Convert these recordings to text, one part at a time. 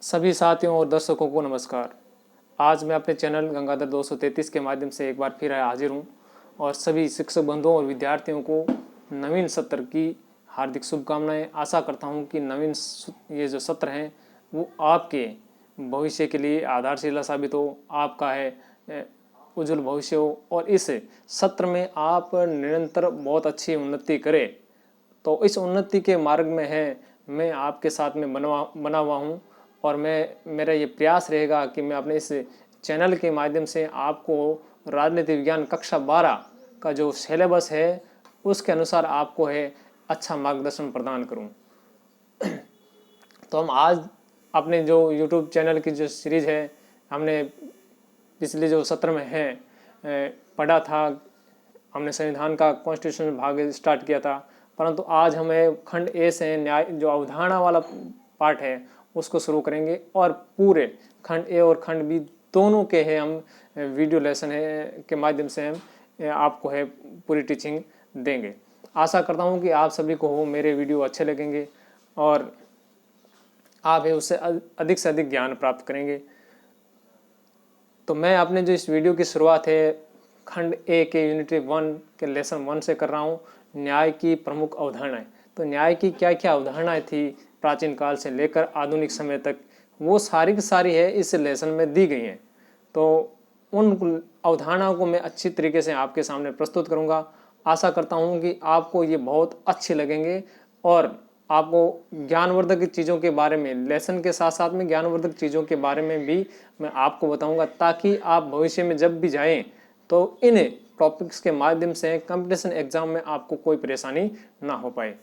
सभी साथियों और दर्शकों को नमस्कार। आज मैं अपने चैनल गंगाधर 233 के माध्यम से एक बार फिर हाजिर हूँ और सभी शिक्षक बंधुओं और विद्यार्थियों को नवीन सत्र की हार्दिक शुभकामनाएं। आशा करता हूँ कि नवीन ये जो सत्र हैं वो आपके भविष्य के लिए आधारशिला साबित हो, आपका है उज्जवल भविष्य हो और इस सत्र में आप निरंतर बहुत अच्छी उन्नति करें। तो इस उन्नति के मार्ग में है मैं आपके साथ में बना हुआ हूँ और मेरा ये प्रयास रहेगा कि मैं अपने इस चैनल के माध्यम से आपको राजनीति विज्ञान कक्षा 12 का जो सिलेबस है उसके अनुसार आपको है अच्छा मार्गदर्शन प्रदान करूँ। तो हम आज अपने जो YouTube चैनल की जो सीरीज़ है, हमने पिछले जो सत्र में है पढ़ा था, हमने संविधान का कॉन्स्टिट्यूशन भाग स्टार्ट किया था, परंतु आज हमें खंड ए से न्याय जो अवधारणा वाला पार्ट है उसको शुरू करेंगे और पूरे खंड ए और खंड बी दोनों के है हम वीडियो लेसन है के माध्यम से हम आपको है पूरी टीचिंग देंगे। आशा करता हूँ कि आप सभी को मेरे वीडियो अच्छे लगेंगे और आप है उससे अधिक से अधिक ज्ञान प्राप्त करेंगे। तो मैं अपने जो इस वीडियो की शुरुआत है खंड ए के यूनिटी 1 के लेसन 1 से कर रहा हूँ, न्याय की प्रमुख अवधारणाएं। तो न्याय की क्या क्या अवधारणाएं थी प्राचीन काल से लेकर आधुनिक समय तक, वो सारी की सारी है इस लेसन में दी गई हैं। तो उन अवधारणाओं को मैं अच्छी तरीके से आपके सामने प्रस्तुत करूंगा। आशा करता हूं कि आपको ये बहुत अच्छे लगेंगे और आपको ज्ञानवर्धक चीज़ों के बारे में, लेसन के साथ साथ में ज्ञानवर्धक चीज़ों के बारे में भी मैं आपको बताऊंगा, ताकि आप भविष्य में जब भी जाएं तो इन टॉपिक्स के माध्यम से कंपटीशन एग्जाम में आपको कोई परेशानी ना हो पाए।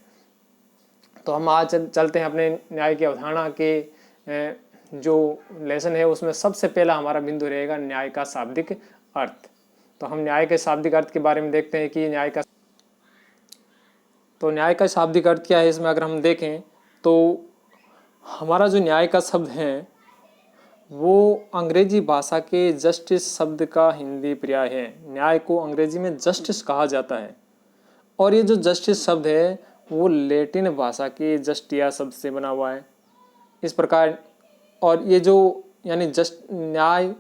तो हम आज चलते हैं अपने न्याय की अवधारणा के जो लेसन है उसमें सबसे पहला हमारा बिंदु रहेगा न्याय का शाब्दिक अर्थ। तो हम न्याय के शाब्दिक अर्थ के बारे में देखते हैं कि न्याय का शाब्दिक अर्थ क्या है। इसमें अगर हम देखें तो हमारा जो न्याय का शब्द है वो अंग्रेजी भाषा के जस्टिस शब्द का हिंदी पर्याय है। न्याय को अंग्रेजी में जस्टिस कहा जाता है और ये जो जस्टिस शब्द है वो लैटिन भाषा के जस्टिया शब्द से बना हुआ है। इस प्रकार और ये जो यानी न्याय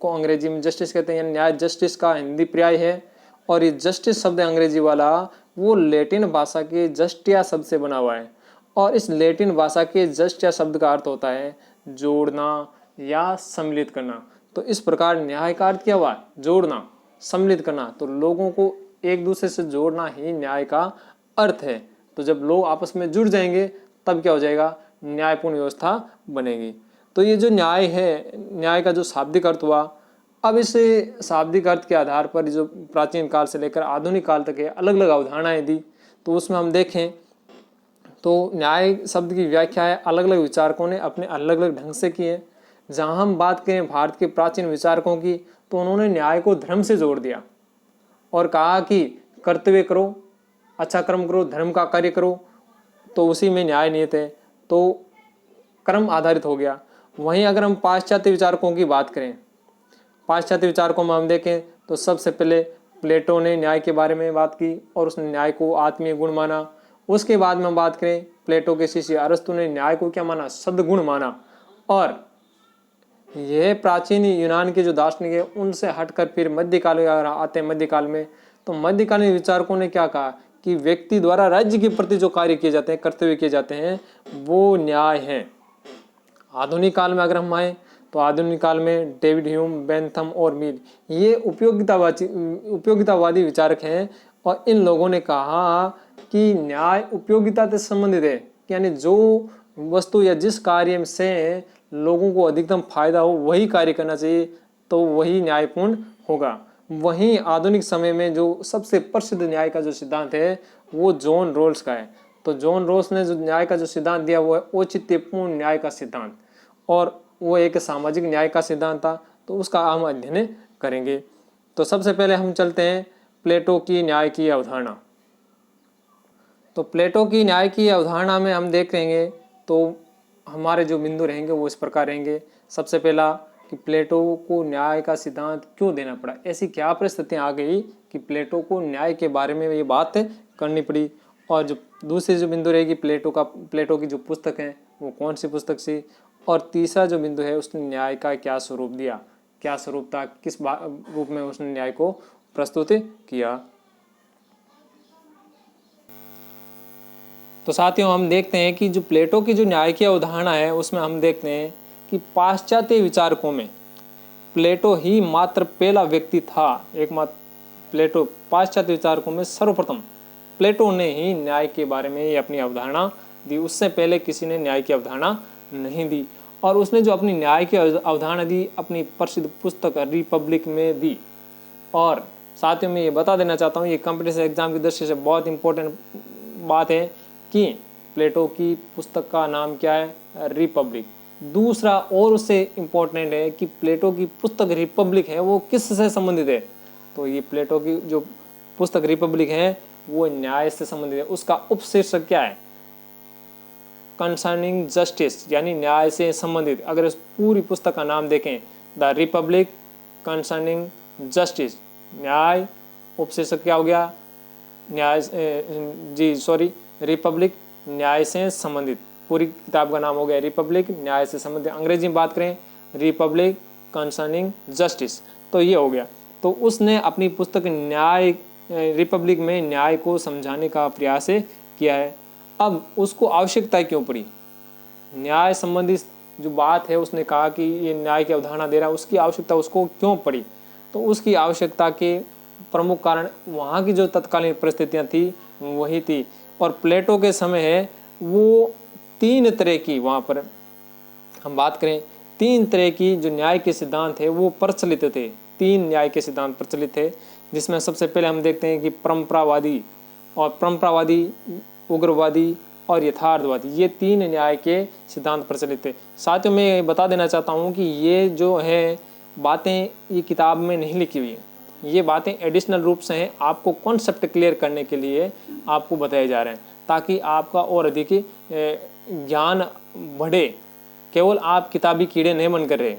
को अंग्रेजी में जस्टिस कहते हैं, यानी न्याय जस्टिस का हिंदी पर्याय है और ये जस्टिस शब्द अंग्रेजी वाला वो लैटिन भाषा के जस्टिया शब्द से बना हुआ है और इस लैटिन भाषा के जस्टिया शब्द का अर्थ होता है जोड़ना या सम्मिलित करना। तो इस प्रकार न्याय का अर्थ क्या हुआ? जोड़ना, सम्मिलित करना। तो लोगों को एक दूसरे से जोड़ना ही न्याय का अर्थ है। तो जब लोग आपस में जुड़ जाएंगे तब क्या हो जाएगा? न्यायपूर्ण व्यवस्था बनेगी। तो ये जो न्याय है, न्याय का जो शाब्दिक अर्थ हुआ, अब इस शाब्दिक अर्थ के आधार पर जो प्राचीन काल से लेकर आधुनिक काल तक है अलग अलग अवधारणाएं दी। तो उसमें हम देखें तो न्याय शब्द की व्याख्या है अलग अलग विचारकों ने अपने अलग अलग ढंग से की है। जहाँ हम बात करें भारत के प्राचीन विचारकों की, तो उन्होंने न्याय को धर्म से जोड़ दिया और कहा कि कर्तव्य करो, अच्छा कर्म करो, धर्म का कार्य करो, तो उसी में न्याय निहित है। तो कर्म आधारित हो गया। वहीं अगर हम पाश्चात्य विचारकों की बात करें, पाश्चात्य विचारकों में हम देखें तो सबसे पहले प्लेटो ने न्याय के बारे में बात की और उसने न्याय को आत्मीय गुण माना। उसके बाद में हम बात करें प्लेटो के शिष्य अरस्तु ने न्याय को क्या माना? सद्गुण माना। और यह प्राचीन यूनान के जो दार्शनिक है उनसे हटकर फिर मध्यकाल में आते हैं। मध्यकाल में तो मध्यकालीन विचारकों ने क्या कहा कि व्यक्ति द्वारा राज्य के प्रति जो कार्य किए जाते हैं, कर्तव्य किए जाते हैं, वो न्याय है। आधुनिक काल में अगर हम आए तो आधुनिक काल में डेविड ह्यूम, बेंथम और मिल ये उपयोगितावादी विचारक हैं और इन लोगों ने कहा कि न्याय उपयोगिता से संबंधित है, यानी जो वस्तु या जिस कार्य से लोगों को अधिकतम फायदा हो वही कार्य करना चाहिए, तो वही न्यायपूर्ण होगा। वहीं आधुनिक समय में जो सबसे प्रसिद्ध न्याय का जो सिद्धांत है वो जॉन रोल्स का है। तो जॉन रोल्स ने जो न्याय का जो सिद्धांत दिया वो है औचित्यपूर्ण न्याय का सिद्धांत और वो एक सामाजिक न्याय का सिद्धांत था। तो उसका हम अध्ययन करेंगे। तो सबसे पहले हम चलते हैं प्लेटो की न्याय की अवधारणा। तो प्लेटो की न्याय की अवधारणा में हम देख लेंगे तो हमारे जो बिंदु रहेंगे वो इस प्रकार रहेंगे। सबसे पहला कि प्लेटो को न्याय का सिद्धांत क्यों देना पड़ा, ऐसी क्या परिस्थितियां आ गई कि प्लेटो को न्याय के बारे में ये बात करनी पड़ी। और जो दूसरी जो बिंदु रहेगी प्लेटो की जो पुस्तक है वो कौन सी पुस्तक सी, और तीसरा जो बिंदु है, उसने न्याय का क्या स्वरूप दिया, क्या स्वरूप था, किस रूप में उसने न्याय को प्रस्तुत किया। तो साथियों, हम देखते हैं कि जो प्लेटो की जो न्याय की अवधारणा है, उसमें हम देखते हैं कि पाश्चात्य विचारकों में प्लेटो ही मात्र पहला व्यक्ति था, एकमात्र प्लेटो, पाश्चात्य विचारकों में सर्वप्रथम प्लेटो ने ही न्याय के बारे में ये अपनी अवधारणा दी। उससे पहले किसी ने न्याय की अवधारणा नहीं दी। और उसने जो अपनी न्याय की अवधारणा दी, अपनी प्रसिद्ध पुस्तक रिपब्लिक में दी। और साथियों, मैं ये बता देना चाहता हूँ, ये कॉम्पिटिशन एग्जाम की दृष्टि से बहुत इंपॉर्टेंट बात है कि प्लेटो की पुस्तक का नाम क्या है, रिपब्लिक। दूसरा और उससे इम्पोर्टेंट है कि प्लेटो की पुस्तक रिपब्लिक है वो किस से संबंधित है, तो ये प्लेटो की जो पुस्तक रिपब्लिक है वो न्याय से संबंधित है। उसका उपशीर्षक क्या है, कंसर्निंग जस्टिस, यानी न्याय से संबंधित। अगर इस पूरी पुस्तक का नाम देखें, द रिपब्लिक कंसर्निंग जस्टिस, न्याय, उपशीर्षक क्या हो गया, न्याय, रिपब्लिक, न्याय से संबंधित। पूरी किताब का नाम हो गया रिपब्लिक, न्याय से संबंधित। अंग्रेजी में बात करें, रिपब्लिक कंसर्निंग जस्टिस, तो ये हो गया। तो उसने अपनी पुस्तक न्याय, रिपब्लिक में न्याय को समझाने का प्रयास किया है। अब उसको आवश्यकता क्यों पड़ी, न्याय संबंधी जो बात है, उसने कहा कि ये न्याय की अवधारणा दे रहा है, उसकी आवश्यकता उसको क्यों पड़ी, तो उसकी आवश्यकता के प्रमुख कारण वहाँ की जो तत्कालीन परिस्थितियाँ थी वही थी। और प्लेटो के समय है वो तीन तरह की, वहाँ पर हम बात करें, तीन तरह की जो न्याय के सिद्धांत है वो प्रचलित थे। तीन न्याय के सिद्धांत प्रचलित थे, जिसमें सबसे पहले हम देखते हैं कि परंपरावादी, उग्रवादी और यथार्थवादी, ये तीन न्याय के सिद्धांत प्रचलित थे। साथियों, मैं बता देना चाहता हूँ कि ये जो है बातें ये किताब में नहीं लिखी हुई है, ये बातें एडिशनल रूप से हैं, आपको कॉन्सेप्ट क्लियर करने के लिए आपको बताए जा रहे हैं, ताकि आपका और अधिक ज्ञान बढ़े। केवल आप किताबी कीड़े नहीं बन कर रहे,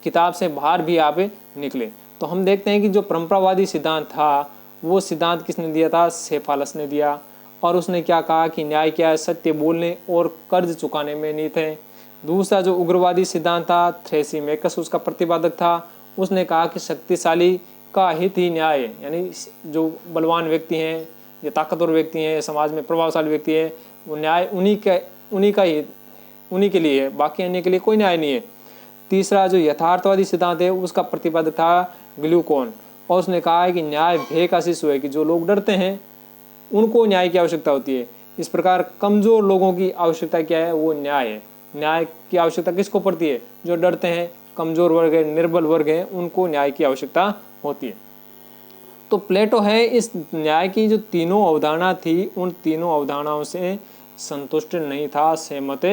किताब से बाहर भी आप निकले। तो हम देखते हैं कि जो परंपरावादी सिद्धांत था, वो सिद्धांत किसने दिया था, सेफालस ने दिया। और उसने क्या कहा कि न्याय क्या है, सत्य बोलने और कर्ज चुकाने में निहित है। दूसरा जो उग्रवादी सिद्धांत था, थ्रेसिमेकस उसका प्रतिपादक था। उसने कहा कि शक्तिशाली का हित ही न्याय है, यानी जो बलवान व्यक्ति हैं या ताकतवर व्यक्ति हैं, समाज में प्रभावशाली व्यक्ति है, वो न्याय उन्हीं के लिए है, बाकी अन्य के लिए कोई न्याय नहीं है। तीसरा जो यथार्थवादी सिद्धांत है, उसका प्रतिपादक था ग्लूकोन, और उसने कहा है कि न्याय भय का शिशु है, कि जो लोग डरते हैं उनको न्याय की आवश्यकता होती है। इस प्रकार कमजोर लोगों की आवश्यकता क्या है, वो न्याय है। न्याय की आवश्यकता किसको पड़ती है, जो डरते हैं, कमजोर वर्ग है, निर्बल वर्ग है, उनको न्याय की आवश्यकता होती है। तो प्लेटो है इस न्याय की जो तीनों अवधारणा थी, उन तीनों अवधारणाओं से संतुष्ट नहीं था, सहमत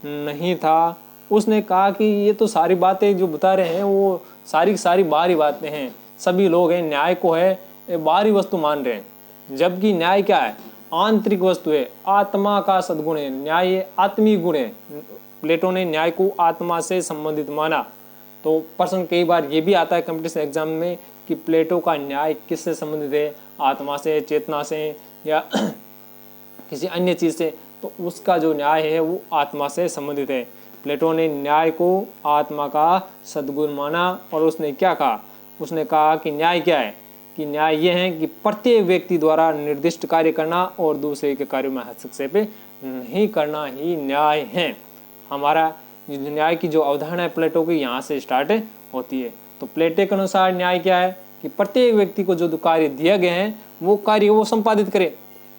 नहीं था। उसने कहा कि ये तो सारी बातें जो बता रहे हैं वो सारी बाहरी बातें हैं, सभी लोग हैं न्याय को है बाहरी वस्तु मान रहे हैं, जबकि न्याय क्या है, आंतरिक वस्तु है, आत्मा का सद्गुण है, न्याय आत्मीय गुण है। प्लेटो ने न्याय को आत्मा से संबंधित माना। तो प्रश्न कई बार ये भी आता है कॉम्पिटिशन एग्जाम में कि प्लेटो का न्याय किससे संबंधित है, आत्मा से, चेतना से, या किसी अन्य चीज से, तो उसका जो न्याय है वो आत्मा से संबंधित है। प्लेटो ने न्याय को आत्मा का सद्गुण माना। और उसने क्या कहा, उसने कहा कि न्याय क्या है, कि न्याय ये है कि प्रत्येक व्यक्ति द्वारा निर्दिष्ट कार्य करना और दूसरे के कार्यों में हस्तक्षेप नहीं करना ही न्याय है। हमारा न्याय की जो अवधारणा है प्लेटो की, यहाँ से स्टार्ट होती है। तो प्लेटो के अनुसार न्याय क्या है कि प्रत्येक व्यक्ति को जो कार्य दिया गया है वो कार्य वो संपादित करे।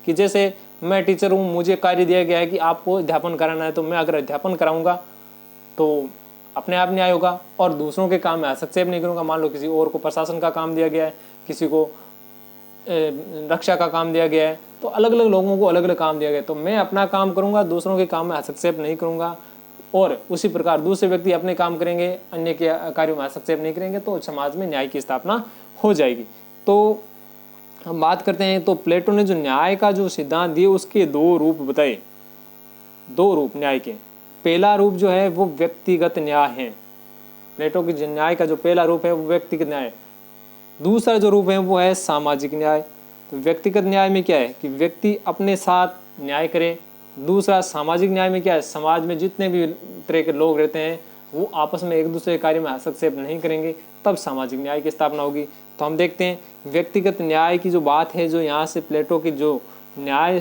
कि जैसे मैं टीचर हूँ, मुझे कार्य दिया गया है कि आपको अध्यापन कराना है, तो मैं अगर अध्यापन कराऊंगा तो अपने आप न्याय होगा, और दूसरों के काम में हस्तक्षेप नहीं करूंगा। मान लो किसी और को प्रशासन का काम दिया गया है, किसी को रक्षा का काम दिया गया है, तो अलग अलग लोगों को अलग अलग काम दिया गया है, तो मैं अपना काम करूंगा, दूसरों के काम में हस्तक्षेप नहीं करूंगा। और उसी प्रकार दूसरे व्यक्ति अपने काम करेंगे, अन्य के कार्यों में हस्तक्षेप नहीं करेंगे, तो समाज में न्याय की स्थापना हो जाएगी। तो हम बात करते हैं, तो प्लेटो ने जो न्याय का जो सिद्धांत दिए उसके दो रूप बताए, दो रूप न्याय के। पहला रूप जो है वो व्यक्तिगत न्याय है, प्लेटो की न्याय का जो पहला रूप है वो व्यक्तिगत न्याय। दूसरा जो रूप है वो है सामाजिक न्याय। तो व्यक्तिगत न्याय में क्या है कि व्यक्ति अपने साथ न्याय करे। दूसरा सामाजिक न्याय में क्या है, समाज में जितने भी तरह के लोग रहते हैं वो आपस में एक दूसरे के कार्य में हस्तक्षेप नहीं करेंगे, तब सामाजिक न्याय की स्थापना होगी। तो हम देखते हैं व्यक्तिगत न्याय की जो बात है, जो यहाँ से प्लेटो की जो न्याय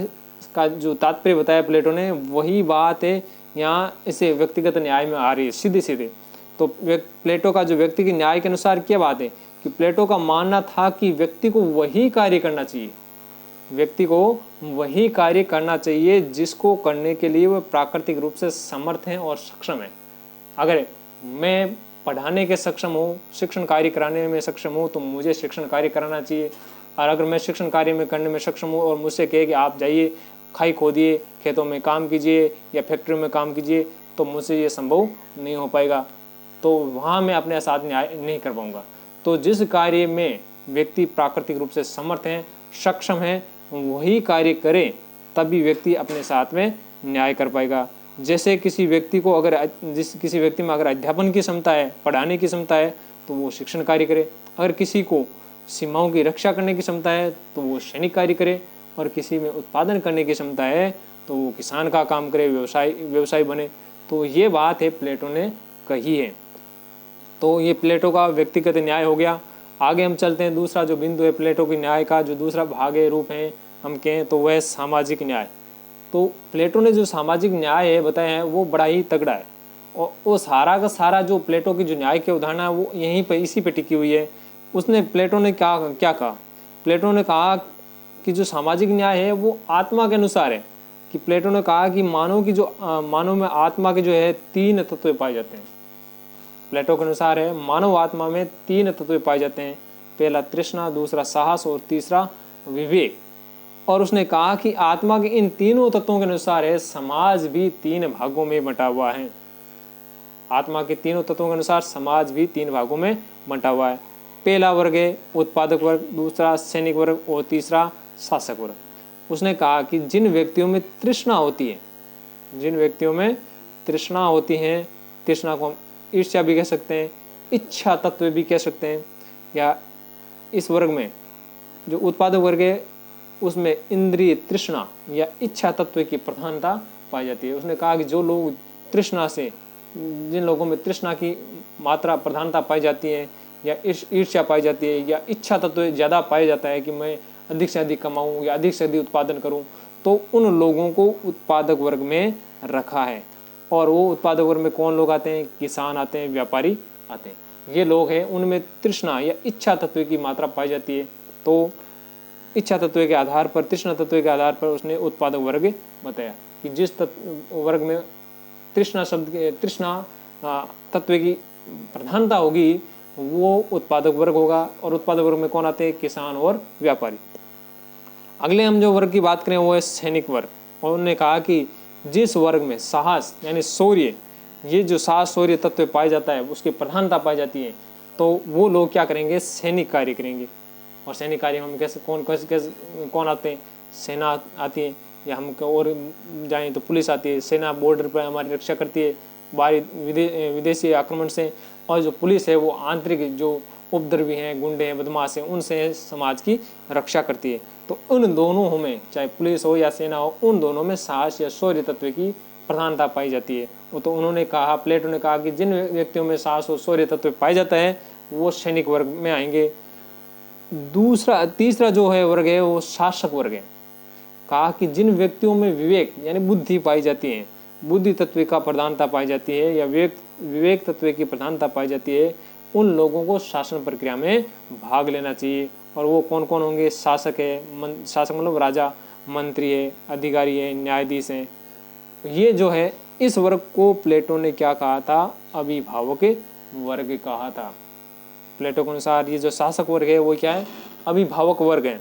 का जो तात्पर्य बताया प्लेटो ने, वही बात है यहाँ इसे व्यक्तिगत न्याय में आ रही है सीधे सीधे। तो प्लेटो का जो व्यक्ति के न्याय के अनुसार क्या बात है कि प्लेटो का मानना था कि व्यक्ति को वही कार्य करना चाहिए, व्यक्ति को वही कार्य करना चाहिए जिसको करने के लिए वह प्राकृतिक रूप से समर्थ है और सक्षम है। अगर मैं पढ़ाने के सक्षम हूँ, शिक्षण कार्य कराने में सक्षम हूँ, तो मुझे शिक्षण कार्य कराना चाहिए। और अगर मैं शिक्षण कार्य में करने में सक्षम हूँ और मुझसे कहे कि आप जाइए खाई खोदिए, खेतों में काम कीजिए या फैक्ट्री में काम कीजिए, तो मुझसे ये संभव नहीं हो पाएगा, तो वहाँ मैं अपने साथ न्याय नहीं कर पाऊँगा। तो जिस कार्य में व्यक्ति प्राकृतिक रूप से समर्थ हैं, सक्षम है, वही कार्य करे, तभी व्यक्ति अपने साथ में न्याय कर पाएगा। जैसे किसी व्यक्ति को अगर किसी व्यक्ति में अगर अध्यापन की क्षमता है, पढ़ाने की क्षमता है, तो वो शिक्षण कार्य करे। अगर किसी को सीमाओं की रक्षा करने की क्षमता है तो वो सैनिक कार्य करे। और किसी में उत्पादन करने की क्षमता है तो वो किसान का काम करे, व्यवसाय बने। तो ये बात है प्लेटो ने कही है। तो ये प्लेटो का व्यक्तिगत न्याय हो गया। आगे हम चलते हैं, दूसरा जो बिंदु है प्लेटो के न्याय का, जो दूसरा भाग है, रूप है, हम कहें तो वह है सामाजिक न्याय। तो प्लेटो ने जो सामाजिक न्याय है बताया है वो बड़ा ही तगड़ा है, और वो सारा का सारा जो प्लेटो की जो न्याय के उदाहरण है वो यहीं पे इसी पे टिकी हुई है। उसने प्लेटो ने क्या कहा, प्लेटो ने कहा कि जो सामाजिक न्याय है वो आत्मा के अनुसार है। कि प्लेटो ने कहा कि मानव में आत्मा के जो है 3 तत्व पाए जाते हैं। प्लेटो के अनुसार है मानव आत्मा में 3 तत्व पाए जाते हैं, पहला तृष्णा, दूसरा साहस और तीसरा विवेक। और उसने कहा कि आत्मा के इन तीनों तत्वों के अनुसार है समाज भी 3 भागों में बंटा हुआ है। आत्मा के तीनों तत्वों के अनुसार समाज भी 3 भागों में बंटा हुआ है। पहला वर्ग है उत्पादक वर्ग, दूसरा सैनिक वर्ग और तीसरा शासक वर्ग। उसने कहा कि जिन व्यक्तियों में तृष्णा होती है, जिन व्यक्तियों में तृष्णा होती है, तृष्णा को हम ईर्ष्या भी कह सकते हैं, इच्छा तत्व भी कह सकते हैं, या इस वर्ग में जो उत्पादक वर्ग है उसमें इंद्रिय तृष्णा या इच्छा तत्व की प्रधानता पाई जाती है। उसने कहा कि जो लोग तृष्णा से, जिन लोगों में तृष्णा की मात्रा प्रधानता पाई जाती है या ईर्ष्या पाई जाती है या इच्छा तत्व ज़्यादा पाया जाता है कि मैं अधिक से अधिक कमाऊं या अधिक से अधिक उत्पादन करूं, तो उन लोगों को उत्पादक वर्ग में रखा है। और वो उत्पादक वर्ग में कौन लोग आते हैं? किसान आते हैं, व्यापारी आते हैं। ये लोग हैं उनमें तृष्णा या इच्छा तत्व की मात्रा पाई जाती है। तो इच्छा तत्व के आधार पर, तृष्णा तत्व के आधार पर उसने उत्पादक वर्ग बताया कि जिस वर्ग में तृष्णा तत्व की प्रधानता होगी वो उत्पादक वर्ग होगा। और उत्पादक वर्ग में कौन आते हैं? किसान और व्यापारी। अगले हम जो वर्ग की बात करें वो है सैनिक वर्ग। और उन्होंने कहा कि जिस वर्ग में साहस यानी शौर्य, ये जो साहस शौर्य तत्व पाया जाता है, उसकी प्रधानता पाई जाती है, तो वो लोग क्या करेंगे? सैनिक कार्य करेंगे। और सैनिक कार्य हम कैसे कौन आते हैं? सेना आती है, या हम और जाएं तो पुलिस आती है। सेना बॉर्डर पर हमारी रक्षा करती है बाहरी विदेशी आक्रमण से, और जो पुलिस है वो आंतरिक जो उपद्रवी हैं, गुंडे हैं, बदमाश हैं, उनसे समाज की रक्षा करती है। तो उन दोनों में, चाहे पुलिस हो या सेना हो, उन दोनों में साहस या शौर्य तत्व की प्रधानता पाई जाती है। वो तो उन्होंने कहा, प्लेटो ने कहा कि जिन व्यक्तियों में साहस और शौर्य तत्व पाया जाता है वो सैनिक वर्ग में आएंगे। तीसरा जो है वर्ग है वो शासक वर्ग है। कहा कि जिन व्यक्तियों में विवेक यानी बुद्धि पाई जाती है, बुद्धि तत्व का प्रधानता पाई जाती है या विवेक तत्व की प्रधानता पाई जाती है, उन लोगों को शासन प्रक्रिया में भाग लेना चाहिए। और वो कौन कौन होंगे? शासक है, शासक मतलब राजा, मंत्री है, अधिकारी है, न्यायाधीश है। ये जो है इस वर्ग को प्लेटो ने क्या कहा था? अभिभावक वर्ग कहा था। प्लेटो के अनुसार ये जो शासक वर्ग है वो क्या है? अभिभावक वर्ग है।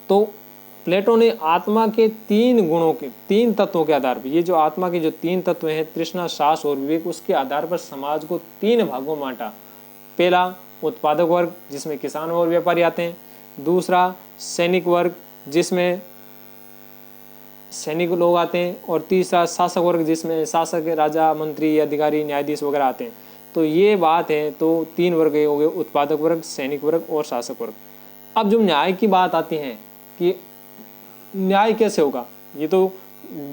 तो प्लेटो ने आत्मा के 3 गुणों के 3 तत्वों के आधार पर, ये जो आत्मा के जो 3 तत्व हैं, तृष्णा, साहस और विवेक, उसके आधार पर समाज को 3 भागों में बांटा। पहला उत्पादक वर्ग जिसमें किसान और व्यापारी आते हैं, दूसरा सैनिक वर्ग जिसमें सैनिक लोग आते हैं, और तीसरा शासक वर्ग जिसमें शासक, राजा, मंत्री, अधिकारी, न्यायाधीश वगैरह आते हैं। तो ये बात है, तो 3 वर्ग हो गए, उत्पादक वर्ग, सैनिक वर्ग और शासक वर्ग। अब जब न्याय की बात आती है कि न्याय कैसे होगा, ये तो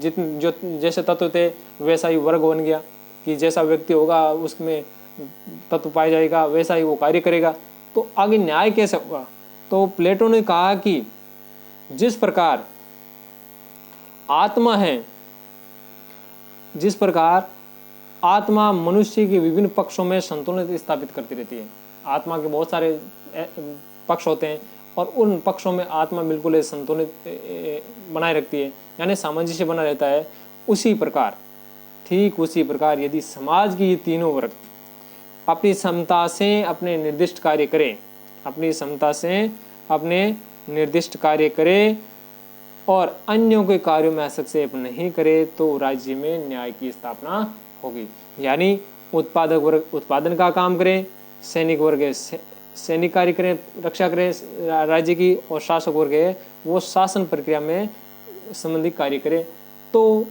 जो जैसे तत्व थे वैसा ही वर्ग बन गया, कि जैसा व्यक्ति होगा उसमें तत्व पाया जाएगा, वैसा ही वो कार्य करेगा। तो आगे न्याय कैसे होगा? तो प्लेटो ने कहा कि जिस प्रकार आत्मा है, जिस प्रकार आत्मा मनुष्य के विभिन्न पक्षों में संतुलन स्थापित करती रहती है। आत्मा के बहुत सारे पक्ष होते हैं और उन पक्षों में आत्मा बिल्कुल संतुलित बनाए रखती है, यानी सामंजस्य बना रहता है। उसी प्रकार, ठीक उसी प्रकार यदि समाज की ये तीनों वर्ग अपनी क्षमता से अपने निर्दिष्ट कार्य करें, अपनी क्षमता से अपने निर्दिष्ट कार्य करें और अन्यों के कार्यों में हस्तक्षेप नहीं करे, तो राज्य में न्याय की स्थापना होगी। यानी उत्पादक वर्ग उत्पादन का काम करें, सैनिक वर्ग सैनिक कार्य करें, रक्षा करें राज्य की, और शासक वर्ग है वो शासन प्रक्रिया में संबंधित कार्य करे, तो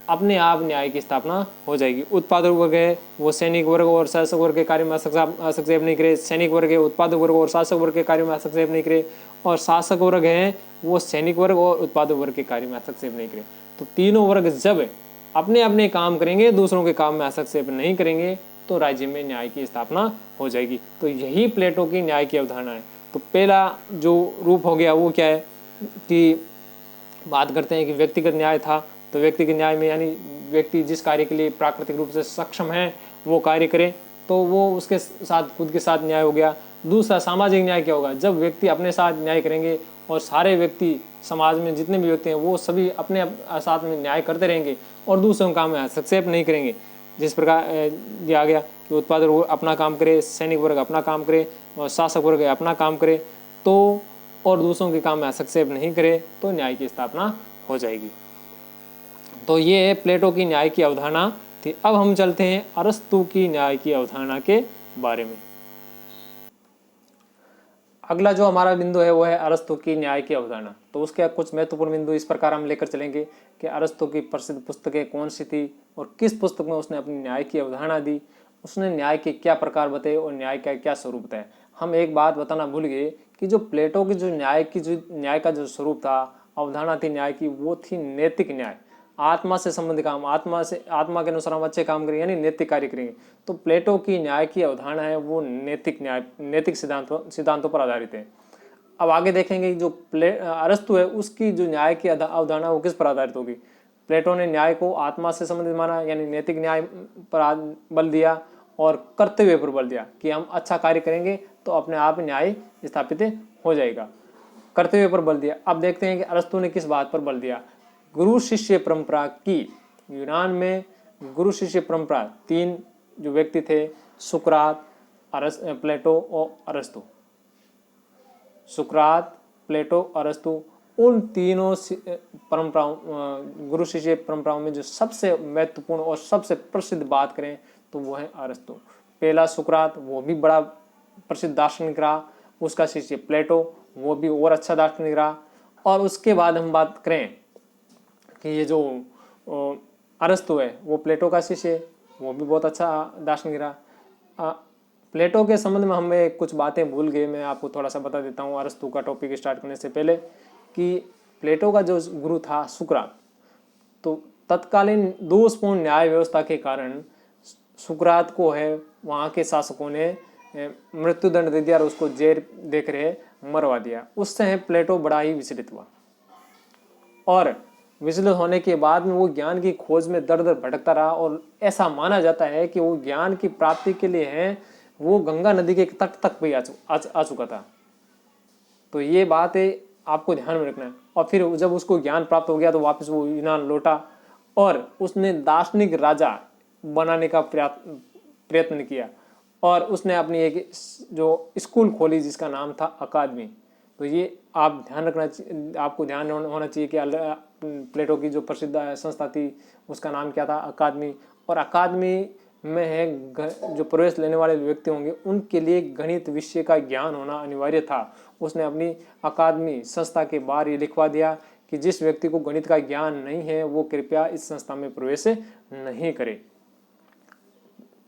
अपने आप न्याय की स्थापना हो जाएगी। उत्पादक वर्ग है वो सैनिक वर्ग और शासक वर्ग के कार्य में हस्तक्षेप नहीं करे, सैनिक वर्ग है उत्पादक वर्ग और शासक वर्ग के कार्य में हस्तक्षेप नहीं करे, और शासक वर्ग है वो सैनिक वर्ग और उत्पादक वर्ग के कार्य में हस्तक्षेप नहीं करे। तो तीनों वर्ग जब अपने अपने काम करेंगे, दूसरों के काम में हस्तक्षेप नहीं करेंगे, तो राज्य में न्याय की स्थापना हो जाएगी। तो यही प्लेटो की न्याय की अवधारणा है। तो पहला जो रूप हो गया वो क्या है कि बात करते हैं कि व्यक्तिगत न्याय था। तो व्यक्तिगत न्याय में यानी व्यक्ति जिस कार्य के लिए प्राकृतिक रूप से सक्षम है वो कार्य करे, तो वो उसके साथ खुद के साथ न्याय हो गया। दूसरा सामाजिक न्याय क्या होगा? जब व्यक्ति अपने साथ न्याय करेंगे और सारे व्यक्ति समाज में जितने भी व्यक्ति हैं वो सभी अपने साथ में न्याय करते रहेंगे और दूसरों काम में हस्तक्षेप नहीं करेंगे। जिस प्रकार दिया गया कि उत्पादक वर्ग अपना काम करे, सैनिक वर्ग अपना काम करे और शासक वर्ग अपना काम करे, तो और दूसरों के काम में हस्तक्षेप नहीं करे, तो न्याय की स्थापना हो जाएगी। तो ये प्लेटो की न्याय की अवधारणा थी। अब हम चलते हैं अरस्तु की न्याय की अवधारणा के बारे में। अगला जो हमारा बिंदु है वो है अरस्तु की न्याय की अवधारणा। तो उसके कुछ महत्वपूर्ण बिंदु इस प्रकार हम लेकर चलेंगे कि अरस्तु की प्रसिद्ध पुस्तकें कौन सी थी और किस पुस्तक में उसने अपनी न्याय की अवधारणा दी, उसने न्याय के क्या प्रकार बताए और न्याय का क्या स्वरूप बताया। हम एक बात बताना भूल गए कि जो प्लेटो की जो न्याय का जो स्वरूप था, अवधारणा थी न्याय की, वो थी नैतिक न्याय। आत्मा से संबंधित काम, आत्मा के अनुसार हम अच्छे काम करेंगे यानी नैतिक कार्य करेंगे। तो प्लेटो की न्याय की अवधारणा है वो नैतिक न्याय, नैतिक सिद्धांतों पर आधारित है। अब आगे देखेंगे जो अरस्तु है उसकी जो न्याय की अवधारणा वो किस पर आधारित होगी। प्लेटो ने न्याय को आत्मा से संबंधित माना यानी नैतिक न्याय पर बल दिया और कर्तव्य पर बल दिया कि हम अच्छा कार्य करेंगे तो अपने आप न्याय स्थापित हो जाएगा, कर्तव्य पर बल दिया। अब देखते हैं कि अरस्तु ने किस बात पर बल दिया। गुरु शिष्य परंपरा की, यूनान में गुरु शिष्य परंपरा, तीन जो व्यक्ति थे, सुकरात, प्लेटो और अरस्तु। सुकरात, प्लेटो, अरस्तु, उन तीनों परंपराओं, गुरु शिष्य परंपराओं में जो सबसे महत्वपूर्ण और सबसे प्रसिद्ध बात करें तो वो है अरस्तु। पहला सुकरात, वो भी बड़ा प्रसिद्ध दार्शनिक रहा, उसका शिष्य प्लेटो, वो भी और अच्छा दार्शनिक रहा। और उसके बाद हम बात करें कि ये जो अरस्तु है वो प्लेटो का शिष्य है, वो भी बहुत अच्छा दार्शनिक रहा। प्लेटो के संबंध में हमें कुछ बातें भूल गए, मैं आपको थोड़ा सा बता देता हूँ अरस्तु का टॉपिक स्टार्ट करने से पहले, कि प्लेटो का जो गुरु था सुकरात, तो तत्कालीन दोषपूर्ण न्याय व्यवस्था के कारण सुकरात को है वहाँ के शासकों ने मृत्युदंड दे दिया और उसको जेल देख रहे मरवा दिया। उससे है प्लेटो बड़ा ही विचलित हुआ और विचलित होने के बाद में वो ज्ञान की खोज में दर दर भटकता रहा और ऐसा माना जाता है कि वो ज्ञान की प्राप्ति के लिए है वो गंगा नदी के तट तक भी आ चुका था। तो ये बात है आपको ध्यान में रखना है। और फिर जब उसको ज्ञान प्राप्त हो गया तो वापस वो यूनान लौटा और उसने दार्शनिक राजा बनाने का प्रयत्न किया और उसने अपनी एक जो स्कूल खोली जिसका नाम था अकादमी। तो ये आप ध्यान रखना, आपको ध्यान होना चाहिए कि प्लेटो की जो प्रसिद्ध संस्था थी उसका नाम क्या था, अकादमी। और अकादमी में है जो प्रवेश लेने वाले व्यक्ति होंगे उनके लिए गणित विषय का ज्ञान होना अनिवार्य था। उसने अपनी अकादमी संस्था के बाहर ये लिखवा दिया कि जिस व्यक्ति को गणित का ज्ञान नहीं है वो कृपया इस संस्था में प्रवेश नहीं करे।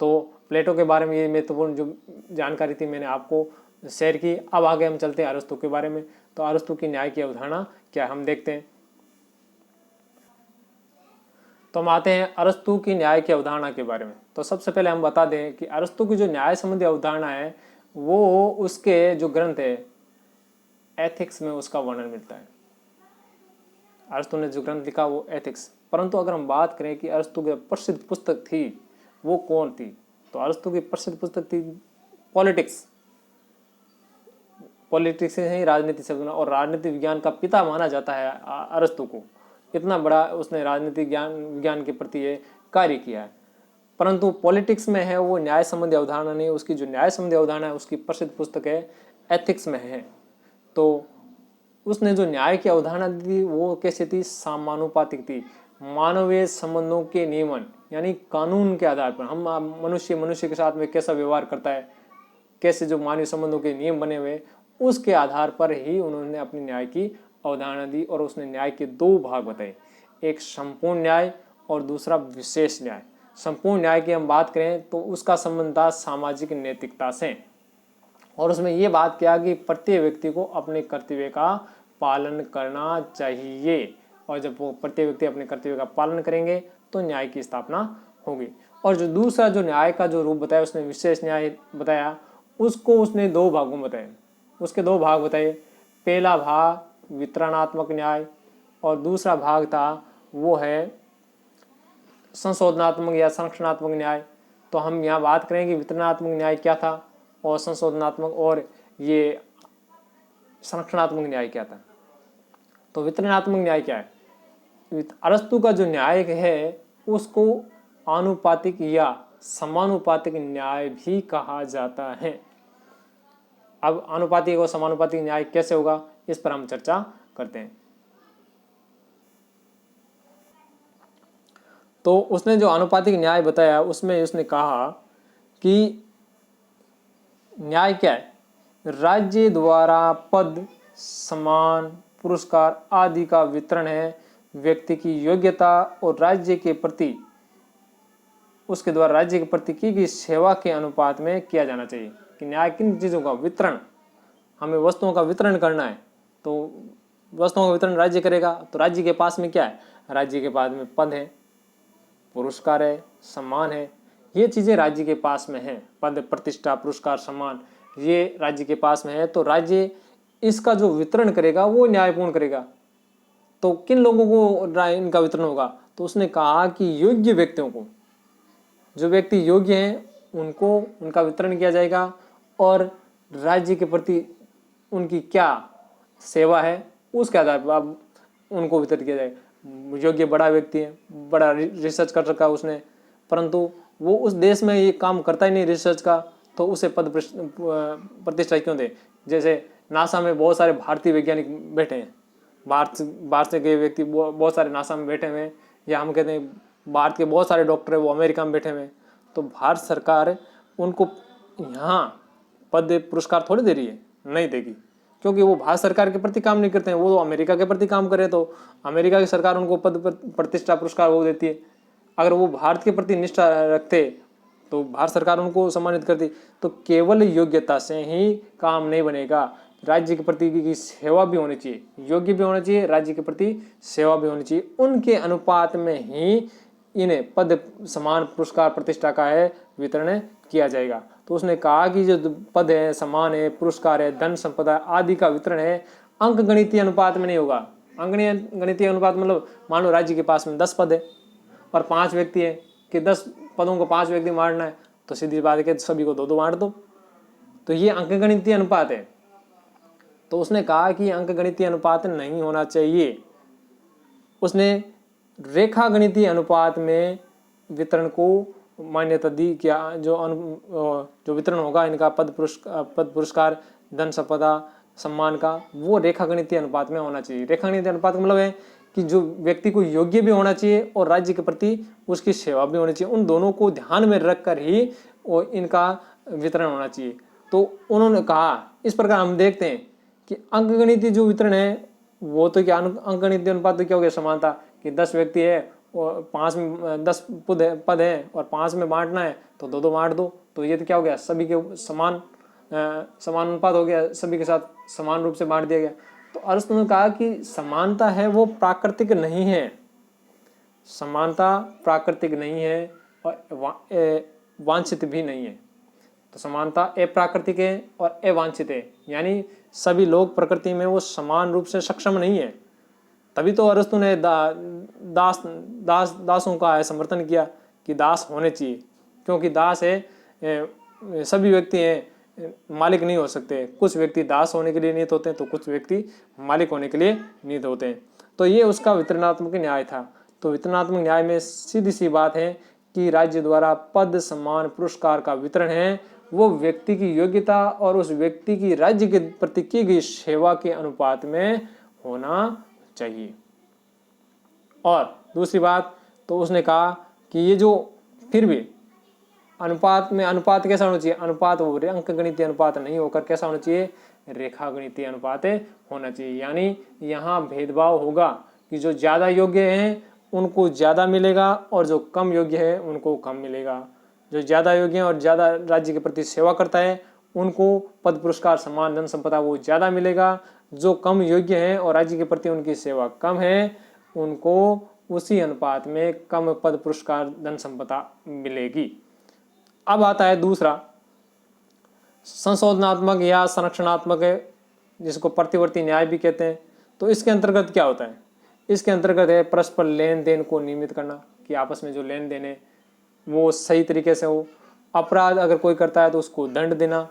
तो प्लेटो के बारे में ये महत्वपूर्ण जो जानकारी थी मैंने आपको शेयर की। अब आगे हम चलते हैं अरस्तु के बारे में। तो अरस्तु की न्याय की अवधारणा क्या हम देखते हैं। तो हम आते हैं अरस्तु की न्याय की अवधारणा के बारे में। तो सबसे पहले हम बता दें कि अरस्तु की जो न्याय संबंधी अवधारणा है वो उसके जो ग्रंथ है एथिक्स में उसका वर्णन मिलता है। अरस्तु ने जो ग्रंथ लिखा वो एथिक्स। परंतु अगर हम बात करें कि अरस्तु की प्रसिद्ध पुस्तक थी वो कौन थी, तो अरस्तु की प्रसिद्ध पुस्तक थी पॉलिटिक्स। पॉलिटिक्स से ही राजनीति से बना और राजनीति विज्ञान का पिता माना जाता है अरस्तु को। इतना बड़ा उसने राजनीतिक विज्ञान के प्रति ये कार्य किया है। परंतु पॉलिटिक्स में है वो न्याय संबंधी अवधारणा नहीं, उसकी जो न्याय संबंधी अवधारणा है उसकी प्रसिद्ध पुस्तक है एथिक्स में है। तो उसने जो न्याय की अवधारणा दी वो कैसे थी, समानुपातिक थी। मानवीय संबंधों के नियमन यानी कानून के आधार पर हम मनुष्य के साथ में कैसा व्यवहार करता है, कैसे जो मानवीय संबंधों के नियम बने हुए उसके आधार पर ही उन्होंने अपनी न्याय की अवधारणा दी। और उसने न्याय के दो भाग बताए, एक संपूर्ण न्याय और दूसरा विशेष न्याय। संपूर्ण न्याय की हम बात करें तो उसका संबंध था सामाजिक नैतिकता से, और उसमें ये बात किया कि प्रत्येक व्यक्ति को अपने कर्तव्य का पालन करना चाहिए, और जब वो प्रत्येक व्यक्ति अपने कर्तव्य का पालन करेंगे तो न्याय की स्थापना होगी। और जो दूसरा जो न्याय का जो रूप बताया उसने विशेष न्याय बताया, उसको उसने दो भागों में बताया। उसके दो भाग बताए, पहला भाग वितरणात्मक न्याय और दूसरा भाग था वो है संशोधनात्मक या संरक्षणात्मक न्याय। तो हम यहाँ बात करें कि वितरणात्मक न्याय क्या था और संशोधनात्मक और ये संरक्षणात्मक न्याय क्या था। तो वितरणात्मक न्याय क्या है, अरस्तु का जो न्याय है उसको आनुपातिक या समानुपातिक न्याय भी कहा जाता है। अब आनुपातिक और समानुपातिक न्याय कैसे होगा इस पर हम चर्चा करते हैं। तो उसने जो आनुपातिक न्याय बताया उसमें उसने कहा कि न्याय क्या है, राज्य द्वारा पद, सम्मान, पुरस्कार आदि का वितरण है। व्यक्ति की योग्यता और राज्य के प्रति उसके द्वारा राज्य के प्रति की गई सेवा के अनुपात में किया जाना चाहिए। कि न्याय किन चीज़ों का वितरण, हमें वस्तुओं का वितरण करना है तो वस्तुओं का वितरण राज्य करेगा। तो राज्य के पास में क्या है, राज्य के पास में पद है, पुरस्कार है, सम्मान है, ये चीज़ें राज्य के पास में है। पद, प्रतिष्ठा, पुरस्कार, सम्मान ये राज्य के पास में है। तो राज्य इसका जो वितरण करेगा वो न्यायपूर्ण करेगा। तो किन लोगों को इनका वितरण होगा, तो उसने कहा कि योग्य व्यक्तियों को, जो व्यक्ति योग्य हैं उनको उनका वितरण किया जाएगा। और राज्य के प्रति उनकी क्या सेवा है उसके आधार पर अब उनको वितरित किया जाएगा। योग्य बड़ा व्यक्ति है, बड़ा रिसर्च कर रखा है उसने, परंतु वो उस देश में ये काम करता ही नहीं रिसर्च का, तो उसे पद प्रतिष्ठा क्यों दे। जैसे नासा में बहुत सारे भारतीय वैज्ञानिक बैठे हैं, बाहर से गए व्यक्ति बहुत सारे नासा में बैठे हुए हैं, या हम कहते हैं भारत के बहुत सारे डॉक्टर हैं वो अमेरिका में बैठे हुए हैं। तो भारत सरकार उनको यहाँ पद पुरस्कार थोड़ी दे रही है, नहीं देगी, क्योंकि वो भारत सरकार के प्रति काम नहीं करते हैं, वो तो अमेरिका के प्रति काम करे। तो अमेरिका की सरकार उनको पद प्रतिष्ठा पुरस्कार वो देती है। अगर वो भारत के प्रति निष्ठा रखते तो भारत सरकार उनको सम्मानित करती। तो केवल योग्यता से ही काम नहीं बनेगा, राज्य के प्रति की सेवा भी होनी चाहिए, योग्य भी होना चाहिए, राज्य के प्रति सेवा भी होनी चाहिए। उनके अनुपात में ही इन्हें पद, सम्मान, पुरस्कार, प्रतिष्ठा का है वितरण किया जाएगा। तो उसने कहा कि जो पद है, सम्मान है, पुरस्कार है, धन संपदा आदि का वितरण है अंक गणितीय अनुपात में नहीं होगा। अंक गणितीय अनुपात मतलब मान लो राज्य के पास में 10 पद है और 5 व्यक्ति है, कि 10 पदों को 5 व्यक्ति बांटना है, तो सीधी बात है कि सभी को 2-2 बांट दो। तो ये अंक गणितीय अनुपात है। तो उसने कहा कि अंक गणितीय अनुपात नहीं होना चाहिए। उसने रेखा गणितीय अनुपात में वितरण को मान्यता दी कि जो वितरण होगा इनका पद पुरस्कार, धन संपदा, सम्मान का, वो रेखा गणितीय अनुपात में होना चाहिए। रेखा गणितीय अनुपात का मतलब है कि जो व्यक्ति को योग्य भी होना चाहिए और राज्य के प्रति उसकी सेवा भी होनी चाहिए। उन दोनों को ध्यान में रखकर ही इनका वितरण होना चाहिए। तो उन्होंने कहा, इस प्रकार हम देखते हैं कि अंकगणितीय जो वितरण है वो तो क्या, अंकगणितीय अनुपात तो क्या हो गया, समानता, कि 10 व्यक्ति है और 5 में 10 पद है और 5 में बांटना है तो 2-2 बांट दो। तो ये तो क्या हो गया, सभी के समान अनुपात हो गया, सभी के साथ समान रूप से बांट दिया गया। तो अरस्तु ने कहा कि समानता है वो प्राकृतिक नहीं है, समानता प्राकृतिक नहीं है और वांछित भी नहीं है। तो समानता अप्राकृतिक है और अवांछित है, यानी सभी लोग प्रकृति में वो समान रूप से सक्षम नहीं है। तभी तो अरस्तु ने दासों का समर्थन किया कि दास होने चाहिए, क्योंकि दास है सभी व्यक्ति हैं मालिक नहीं हो सकते। कुछ व्यक्ति दास होने के लिए नियत होते हैं तो कुछ व्यक्ति मालिक होने के लिए नियत होते हैं। तो ये उसका वितरणात्मक न्याय था। तो वितरणात्मक न्याय में सीधी सी बात है कि राज्य द्वारा पद, सम्मान, पुरस्कार का वितरण है वो व्यक्ति की योग्यता और उस व्यक्ति की राज्य के प्रति की गई सेवा के अनुपात में होना चाहिए। और दूसरी बात तो उसने कहा कि ये जो फिर भी अनुपात कैसा होना चाहिए? अनुपात वो अंक गणितीय अनुपात नहीं होकर कैसा होना चाहिए? रेखा गणितीय अनुपात होना चाहिए। यानी यहाँ भेदभाव होगा कि जो ज्यादा योग्य हैं उनको ज्यादा मिलेगा और जो कम योग्य है उनको कम मिलेगा। जो ज्यादा योग्य है और ज्यादा राज्य के प्रति सेवा करता है उनको पद, पुरस्कार, सम्मान, धन संपदा वो ज्यादा मिलेगा। जो कम योग्य है और राज्य के प्रति उनकी सेवा कम है उनको उसी अनुपात में कम पद, पुरस्कार, धन संपदा मिलेगी। अब आता है दूसरा, संशोधनात्मक या संरक्षणात्मक, जिसको प्रतिवर्ती न्याय भी कहते हैं। तो इसके अंतर्गत क्या होता है? इसके अंतर्गत है परस्पर लेन देन को नियमित करना, कि आपस में जो लेन देन है वो सही तरीके से हो। अपराध अगर कोई करता है तो उसको दंड देना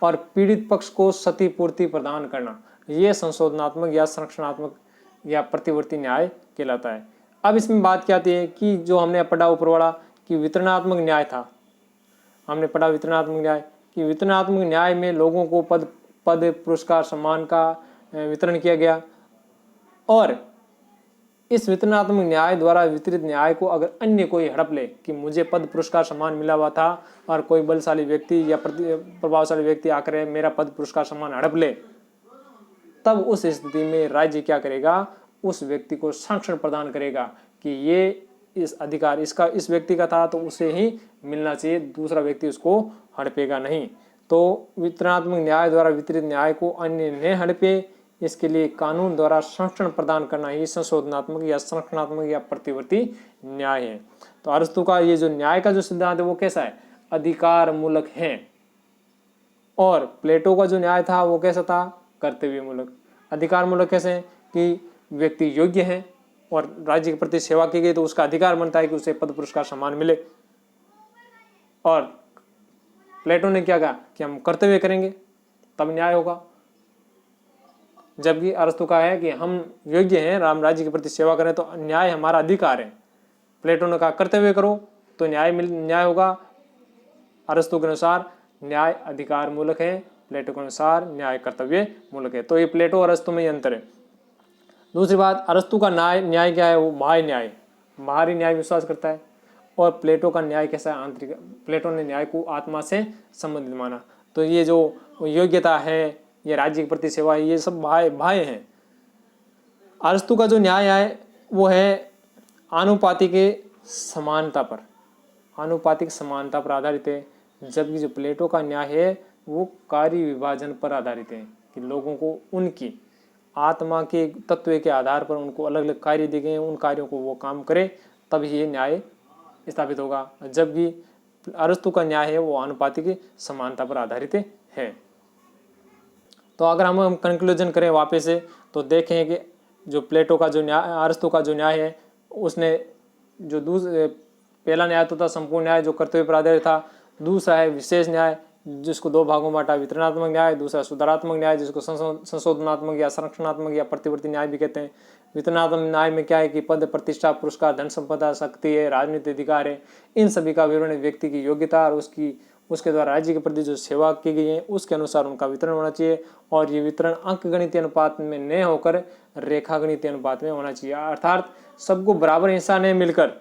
और पीड़ित पक्ष को क्षतिपूर्ति प्रदान करना, ये संशोधनात्मक या संरक्षणात्मक या प्रतिवर्ती न्याय कहलाता है। अब इसमें बात क्या आती है कि जो हमने पढ़ा ऊपर वाला कि वितरणात्मक न्याय था, हमने पढ़ा वितरणात्मक न्याय कि वितरणात्मक न्याय में लोगों को पद, पुरस्कार, सम्मान का वितरण किया गया। और इस वितरणात्मक न्याय द्वारा वितरित न्याय को अगर अन्य कोई हड़प ले कि मुझे पद, पुरस्कार, सम्मान मिला हुआ था और कोई बलशाली व्यक्ति या प्रभावशाली व्यक्ति आकर मेरा पद, पुरस्कार, सम्मान हड़प ले, तब उस स्थिति में राज्य क्या करेगा? उस व्यक्ति को संरक्षण प्रदान करेगा कि ये इस अधिकार इस व्यक्ति का था तो उसे ही मिलना चाहिए, दूसरा व्यक्ति उसको हड़पेगा नहीं। तो वितरणात्मक न्याय द्वारा वितरित न्याय को अन्य न हड़पे, इसके लिए कानून द्वारा संरक्षण प्रदान करना ही संशोधनात्मक या संरक्षणात्मक या प्रतिवर्ती न्याय है। तो अरस्तु का ये जो न्याय का जो सिद्धांत है वो कैसा है? अधिकार मूलक है। और प्लेटो का जो न्याय था वो कैसा था? कर्तव्य मूलक। अधिकार मूलक कैसे है? कि व्यक्ति योग्य है और राज्य के प्रति सेवा की गई तो उसका अधिकार बनता है कि उसे पद, पुरस्कार, सम्मान मिले। और प्लेटो ने क्या कहा कि हम कर्तव्य करेंगे तब न्याय होगा, जबकि अरस्तु का है कि हम योग्य हैं, राम राज्य के प्रति सेवा करें तो न्याय हमारा अधिकार है। प्लेटो ने कहा कर्तव्य करो तो न्याय होगा। अरस्तु के अनुसार न्याय अधिकार मूलक है, प्लेटो के अनुसार न्याय कर्तव्य मूलक है। तो ये प्लेटो और अरस्तु में अंतर है। दूसरी बात, अरस्तु का न्याय क्या है? वो बाह्य न्याय, बाहरी न्याय विश्वास करता है। और प्लेटो का न्याय कैसा है? आंतरिक। प्लेटो ने न्याय को आत्मा से संबंधित माना। तो ये जो योग्यता है, ये राज्य के प्रति सेवा है, ये सब बाह्य है। अरस्तु का जो न्याय है वो है आनुपातिक समानता पर, आनुपातिक समानता पर आधारित है। जबकि जो प्लेटो का न्याय है वो कार्य विभाजन पर आधारित है कि लोगों को उनकी आत्मा के तत्व के आधार पर उनको अलग अलग कार्य दिए गए हैं, उन कार्यों को वो काम करे तब ये न्याय स्थापित होगा। जबकि अरस्तु का न्याय है वो आनुपातिक समानता पर आधारित है। तो अगर हम कंक्लूजन करें वापस से तो देखें कि जो प्लेटो का जो न्याय, अरस्तु का जो न्याय है उसने जो पहला न्याय तो था संपूर्ण न्याय जो कर्तव्य पर आधारित था। दूसरा है विशेष न्याय जिसको दो भागों में बांटा, वितरणात्मक न्याय। दूसरा सुधारात्मक न्याय जिसको संशोधनात्मक या संरक्षणात्मक या प्रतिवर्ती न्याय भी कहते हैं। वितरणात्मक न्याय में क्या है कि पद, प्रतिष्ठा, पुरस्कार, धन संपदा, शक्ति है, राजनीतिक अधिकार है, इन सभी का विवरण व्यक्ति की योग्यता और उसके द्वारा राज्य के प्रति जो सेवा की गई है उसके अनुसार उनका वितरण होना चाहिए। और ये वितरण अंक गणितीय अनुपात में न होकर रेखा गणितीय अनुपात में होना चाहिए, अर्थात सबको बराबर हिस्सा नहीं मिलकर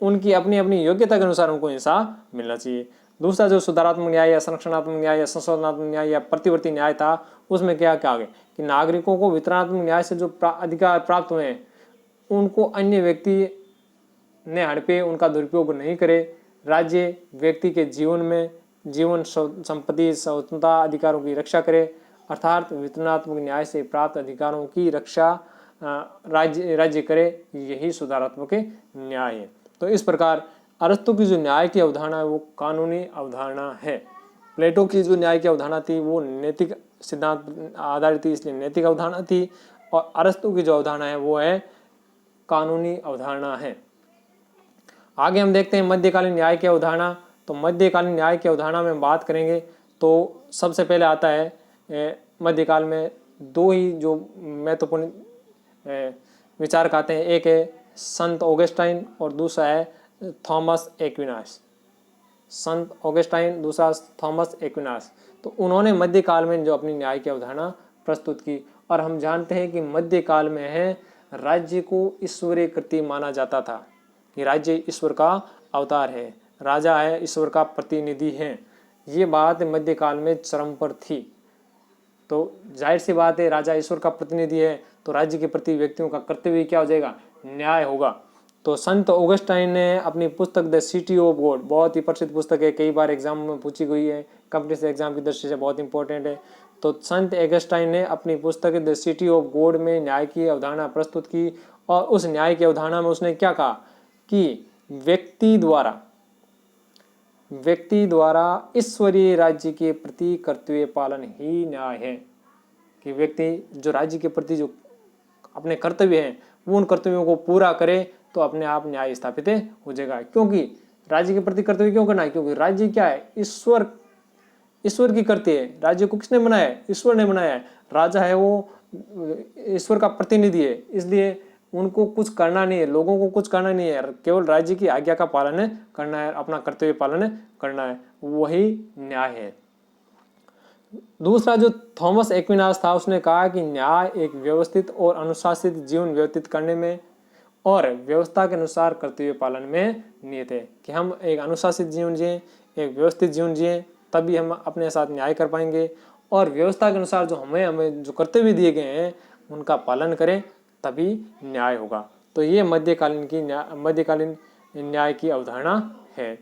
उनकी अपनी अपनी योग्यता के अनुसार उनको हिस्सा मिलना चाहिए। दूसरा जो सुधारात्मक न्याय या संरक्षणात्मक न्याय या संशोधनात्मक न्याय या प्रतिवर्ती न्याय था उसमें क्या क्या आगे कि नागरिकों को वितरणात्मक न्याय से जो अधिकार प्राप्त हुए हैं उनको अन्य व्यक्ति ने हड़पे, उनका दुरुपयोग नहीं करे। राज्य व्यक्ति के जीवन संपत्ति, स्वतंत्रता, अधिकारों की रक्षा करे। अर्थात वितरणात्मक न्याय से प्राप्त अधिकारों की रक्षा राज्य करे, यही सुधारात्मक न्याय है। तो इस प्रकार अरस्तु की जो न्याय की अवधारणा है वो कानूनी अवधारणा है। प्लेटो की जो न्याय की अवधारणा थी वो नैतिक सिद्धांत आधारित थी, इसलिए नैतिक अवधारणा थी, और अरस्तु की जो अवधारणा है वो है कानूनी अवधारणा है। आगे हम देखते हैं मध्यकालीन न्याय की अवधारणा। तो मध्यकालीन न्याय की अवधारणा में बात करेंगे तो सबसे पहले आता है मध्यकाल में दो ही जो महत्वपूर्ण विचारक आते हैं, एक है संत ऑगस्टाइन और दूसरा है थॉमस एक्विनास। संत ऑगस्टाइन, दूसरा थॉमस एक्विनास। तो उन्होंने मध्यकाल में जो अपनी न्याय की अवधारणा प्रस्तुत की, और हम जानते हैं कि मध्यकाल में है राज्य को ईश्वरीय कृति माना जाता था, कि राज्य ईश्वर का अवतार है, राजा है ईश्वर का प्रतिनिधि है। ये बात मध्यकाल में चरम पर थी। तो जाहिर सी बात है, राजा ईश्वर का प्रतिनिधि है तो राज्य के प्रति व्यक्तियों का कर्तव्य क्या हो जाएगा, न्याय होगा। तो संत ऑगस्टाइन ने अपनी पुस्तक द सिटी ऑफ गॉड, बहुत ही प्रसिद्ध पुस्तक है, कई बार एग्जाम में पूछी गई है, कॉम्पिटिटिव एग्जाम की दृष्टि से बहुत इंपॉर्टेंट है। तो संत ऑगस्टाइन ने अपनी पुस्तक द सिटी ऑफ गॉड में न्याय की अवधारणा प्रस्तुत की, और उस न्याय की अवधारणा में उसने क्या कहा कि व्यक्ति द्वारा ईश्वरीय राज्य के प्रति कर्तव्य पालन ही न्याय है। कि व्यक्ति जो राज्य के प्रति जो अपने कर्तव्य हैं वो उन कर्तव्यों को पूरा करे तो अपने आप न्याय स्थापित हो जाएगा। क्योंकि राज्य के प्रति कर्तव्य क्यों करना है, क्योंकि राज्य क्या है, ईश्वर की कृति है। राज्य को किसने बनाया है, ईश्वर ने बनाया है। राजा है वो ईश्वर का प्रतिनिधि है, इसलिए उनको कुछ करना नहीं है, लोगों को कुछ करना नहीं है, केवल राज्य की आज्ञा का पालन करना है, अपना कर्तव्य पालन करना है, वही न्याय है। दूसरा जो थॉमस एक्विनास था, उसने कहा कि न्याय एक व्यवस्थित और अनुशासित जीवन व्यतीत करने में और व्यवस्था के अनुसार कर्तव्य पालन में नियत है। कि हम एक अनुशासित जीवन जिए, एक व्यवस्थित जीवन जिए, तभी हम अपने साथ न्याय कर पाएंगे, और व्यवस्था के अनुसार जो हमें जो कर्तव्य दिए गए हैं उनका पालन करें, तभी न्याय होगा। तो ये मध्यकालीन न्याय की अवधारणा है।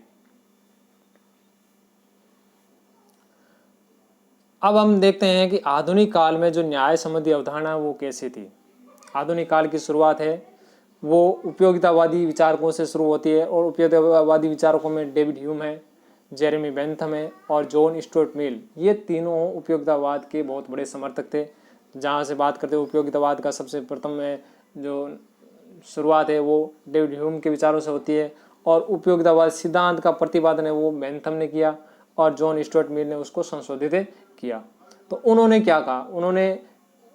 अब हम देखते हैं कि आधुनिक काल में जो न्याय संबंधी अवधारणा वो कैसी थी। आधुनिक काल की शुरुआत है वो उपयोगितावादी विचारकों से शुरू होती है, और उपयोगितावादी विचारकों में डेविड ह्यूम है, जेरेमी बेंथम है और जॉन स्टुअर्ट मिल। ये तीनों उपयोगितावाद के बहुत बड़े समर्थक थे। जहाँ से बात करते हैं उपयोगितावाद का, सबसे प्रथम में जो शुरुआत है वो डेविड ह्यूम के विचारों से होती है, और उपयोगितावाद सिद्धांत का प्रतिपादन है वो बेंथम ने किया, और जॉन स्टुअर्ट मिल ने उसको संशोधित किया। तो उन्होंने क्या कहा, उन्होंने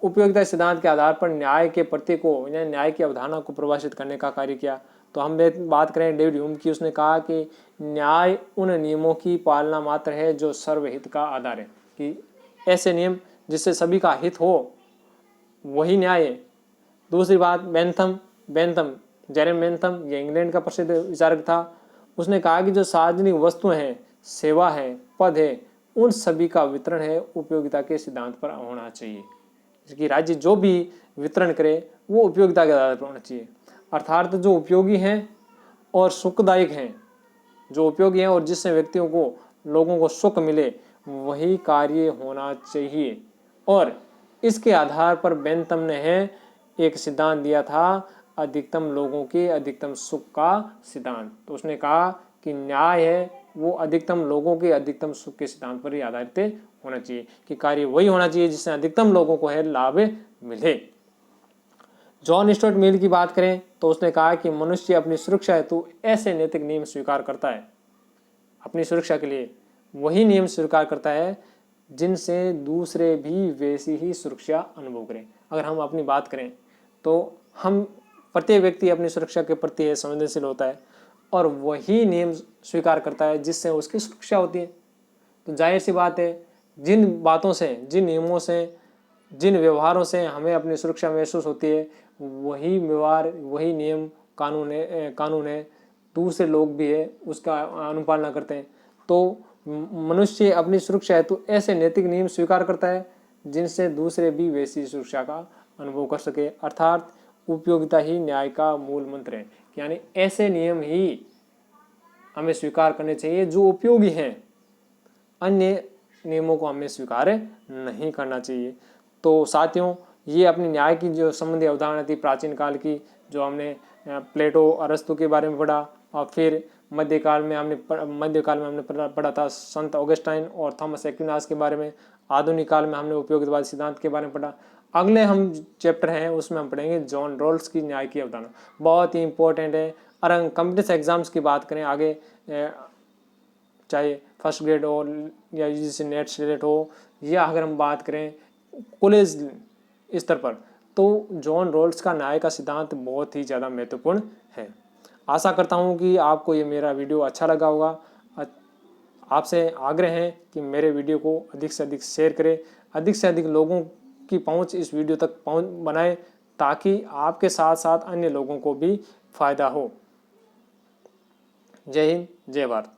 उपयोगिता सिद्धांत के आधार पर न्याय के प्रति को, न्याय की अवधारणा को परिभाषित करने का कार्य किया। तो हम बात करें डेविड ह्यूम की, उसने कहा कि न्याय उन नियमों की पालना मात्र है जो सर्वहित का आधार है। कि ऐसे नियम जिससे सभी का हित हो वही न्याय है। दूसरी बात, जेरेमी बेंथम, ये इंग्लैंड का प्रसिद्ध विचारक था। उसने कहा कि जो सार्वजनिक वस्तुएं हैं, सेवा है, पद है, उन सभी का वितरण है उपयोगिता के सिद्धांत पर होना चाहिए। कि राज्य जो भी वितरण करे वो उपयोगिता के आधार पर होना चाहिए। अर्थात जो उपयोगी हैं और सुखदायक हैं, जो उपयोगी हैं और जिससे व्यक्तियों को, लोगों को सुख मिले, वही कार्य होना चाहिए। और इसके आधार पर बेंथम ने एक सिद्धांत दिया था, अधिकतम लोगों के अधिकतम सुख का सिद्धांत। तो उसने कहा कि न्याय है वो अधिकतम लोगों के अधिकतम सुख के सिद्धांत पर ही आधारित होना चाहिए। कि कार्य वही होना चाहिए जिससे अधिकतम लोगों को है लाभ मिले। जॉन स्टुअर्ट मिल की बात करें तो उसने कहा कि मनुष्य अपनी सुरक्षा हेतु ऐसे नैतिक नियम स्वीकार करता है, अपनी सुरक्षा के लिए वही नियम स्वीकार करता है जिनसे दूसरे भी वैसी ही सुरक्षा अनुभव करें। अगर हम अपनी बात करें तो हम, प्रत्येक व्यक्ति अपनी सुरक्षा के प्रति संवेदनशील होता है और वही नियम स्वीकार करता है जिससे उसकी सुरक्षा होती है। तो जाहिर सी बात है, जिन बातों से, जिन नियमों से, जिन व्यवहारों से हमें अपनी सुरक्षा महसूस होती है, वही व्यवहार, वही नियम कानून है दूसरे लोग भी है उसका अनुपालना करते हैं। तो मनुष्य अपनी सुरक्षा हेतु ऐसे नैतिक नियम स्वीकार करता है जिनसे दूसरे भी वैसी सुरक्षा का अनुभव कर सके। अर्थात उपयोगिता ही न्याय का मूल मंत्र है। यानी ऐसे नियम ही हमें स्वीकार करने चाहिए जो उपयोगी हैं, अन्य नियमों को हमें स्वीकार नहीं करना चाहिए। तो साथियों, ये अपनी न्याय की जो संबंधी अवधारणा थी प्राचीन काल की, जो हमने प्लेटो अरस्तु के बारे में पढ़ा, और फिर मध्यकाल में हमने पढ़ा था संत ऑगस्टाइन और थॉमस एक्विनास के बारे में। आधुनिक काल में हमने उपयोगितावादी सिद्धांत के बारे में पढ़ा। अगले हम चैप्टर हैं उसमें हम पढ़ेंगे जॉन रॉल्स की न्याय की अवधारणा, बहुत ही इंपॉर्टेंट है। और हम कंप्यूटर एग्जाम्स की बात करें आगे, चाहे फर्स्ट ग्रेड हो या यूजीसी नेट स्लेट हो, या अगर हम बात करें कॉलेज स्तर पर, तो जॉन रॉल्स का न्याय का सिद्धांत बहुत ही ज़्यादा महत्वपूर्ण है। आशा करता हूँ कि आपको ये मेरा वीडियो अच्छा लगा होगा। आपसे आग्रह है कि मेरे वीडियो को अधिक से अधिक शेयर करें, अधिक से अधिक लोगों की पहुँच इस वीडियो तक बनाएं, ताकि आपके साथ साथ अन्य लोगों को भी फायदा हो। जय हिंद, जय भारत।